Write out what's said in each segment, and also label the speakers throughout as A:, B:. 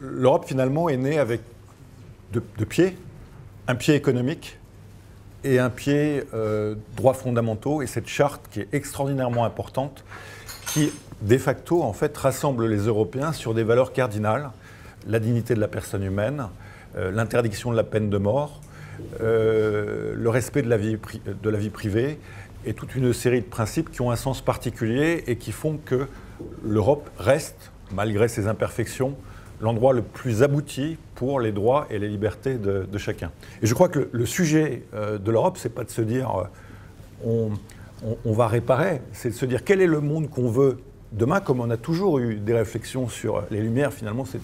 A: l'Europe finalement est née avec deux pieds, un pied économique et un pied droits fondamentaux, et cette charte qui est extraordinairement importante, qui de facto en fait rassemble les Européens sur des valeurs cardinales: la dignité de la personne humaine, l'interdiction de la peine de mort, le respect de la vie privée, et toute une série de principes qui ont un sens particulier et qui font que l'Europe reste, malgré ses imperfections, l'endroit le plus abouti pour les droits et les libertés de chacun. Et je crois que le sujet de l'Europe, c'est pas de se dire on va réparer, c'est de se dire quel est le monde qu'on veut demain, comme on a toujours eu des réflexions sur les Lumières. Finalement, c'est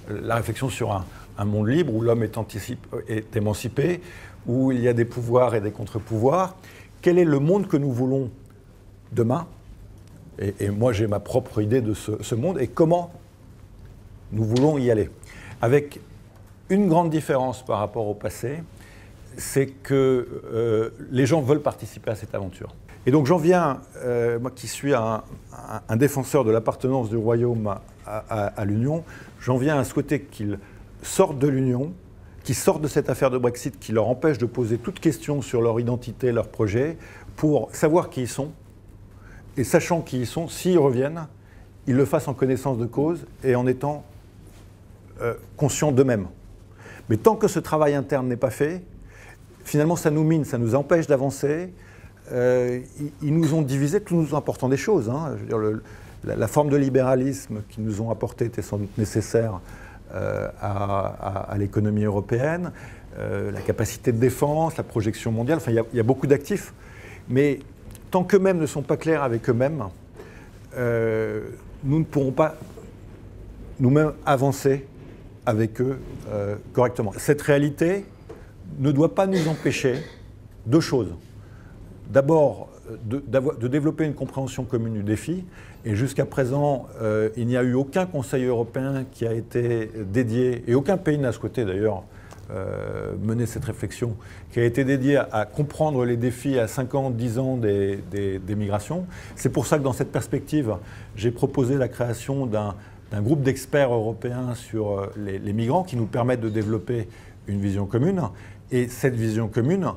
A: la réflexion sur un monde libre où l'homme est émancipé, où il y a des pouvoirs et des contre-pouvoirs. Quel est le monde que nous voulons demain? Et moi, j'ai ma propre idée de ce monde et comment nous voulons y aller. Avec une grande différence par rapport au passé, c'est que les gens veulent participer à cette aventure. Et donc j'en viens, moi qui suis un défenseur de l'appartenance du Royaume à l'Union, j'en viens à souhaiter qu'ils sortent de l'Union, qu'ils sortent de cette affaire de Brexit qui leur empêche de poser toute question sur leur identité, leur projet, pour savoir qui ils sont. Et sachant qui ils sont, s'ils reviennent, ils le fassent en connaissance de cause et en étant conscients d'eux-mêmes. Mais tant que ce travail interne n'est pas fait, finalement ça nous mine, ça nous empêche d'avancer. Ils nous ont divisés tout nous apportant des choses. Hein. Je veux dire, la forme de libéralisme qu'ils nous ont apporté était sans doute nécessaire à l'économie européenne, la capacité de défense, la projection mondiale, enfin il y a beaucoup d'actifs. Mais tant qu'eux-mêmes ne sont pas clairs avec eux-mêmes, nous ne pourrons pas nous-mêmes avancer avec eux correctement. Cette réalité ne doit pas nous empêcher deux choses. D'abord, de développer une compréhension commune du défi. Et jusqu'à présent, il n'y a eu aucun Conseil européen qui a été dédié, et aucun pays n'a souhaité d'ailleurs mener cette réflexion, qui a été dédié à comprendre les défis à 5 ans, 10 ans des migrations. C'est pour ça que dans cette perspective, j'ai proposé la création d'un groupe d'experts européens sur les migrants qui nous permettent de développer une vision commune. Et cette vision commune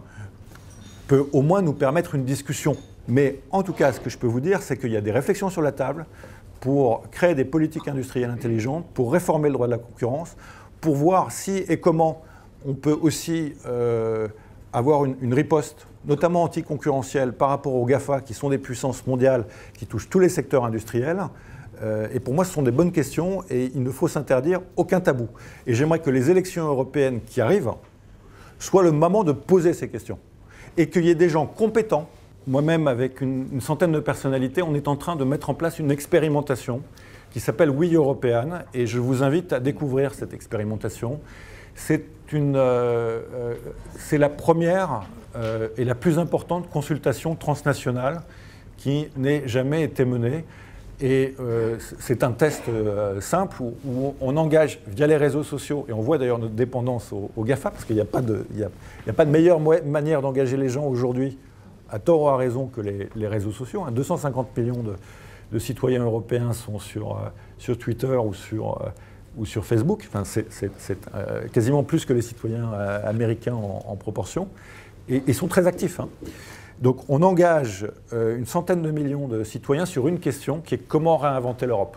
A: peut au moins nous permettre une discussion. Mais en tout cas, ce que je peux vous dire, c'est qu'il y a des réflexions sur la table pour créer des politiques industrielles intelligentes, pour réformer le droit de la concurrence, pour voir si et comment on peut aussi avoir une riposte, notamment anticoncurrentielle, par rapport aux GAFA, qui sont des puissances mondiales, qui touchent tous les secteurs industriels. Et pour moi, ce sont des bonnes questions et il ne faut s'interdire aucun tabou. Et j'aimerais que les élections européennes qui arrivent soient le moment de poser ces questions. Et qu'il y ait des gens compétents. Moi-même, avec une centaine de personnalités, on est en train de mettre en place une expérimentation qui s'appelle We European, et je vous invite à découvrir cette expérimentation. C'est la première et la plus importante consultation transnationale qui n'ait jamais été menée. Et c'est un test simple où on engage via les réseaux sociaux, et on voit d'ailleurs notre dépendance aux GAFA, parce qu'il n'y a pas de meilleure manière d'engager les gens aujourd'hui, à tort ou à raison, que les réseaux sociaux. 250 millions de citoyens européens sont sur Twitter ou sur Facebook. Enfin, c'est quasiment plus que les citoyens américains en proportion. Et ils sont très actifs. Hein. Donc on engage une centaine de millions de citoyens sur une question qui est comment réinventer l'Europe.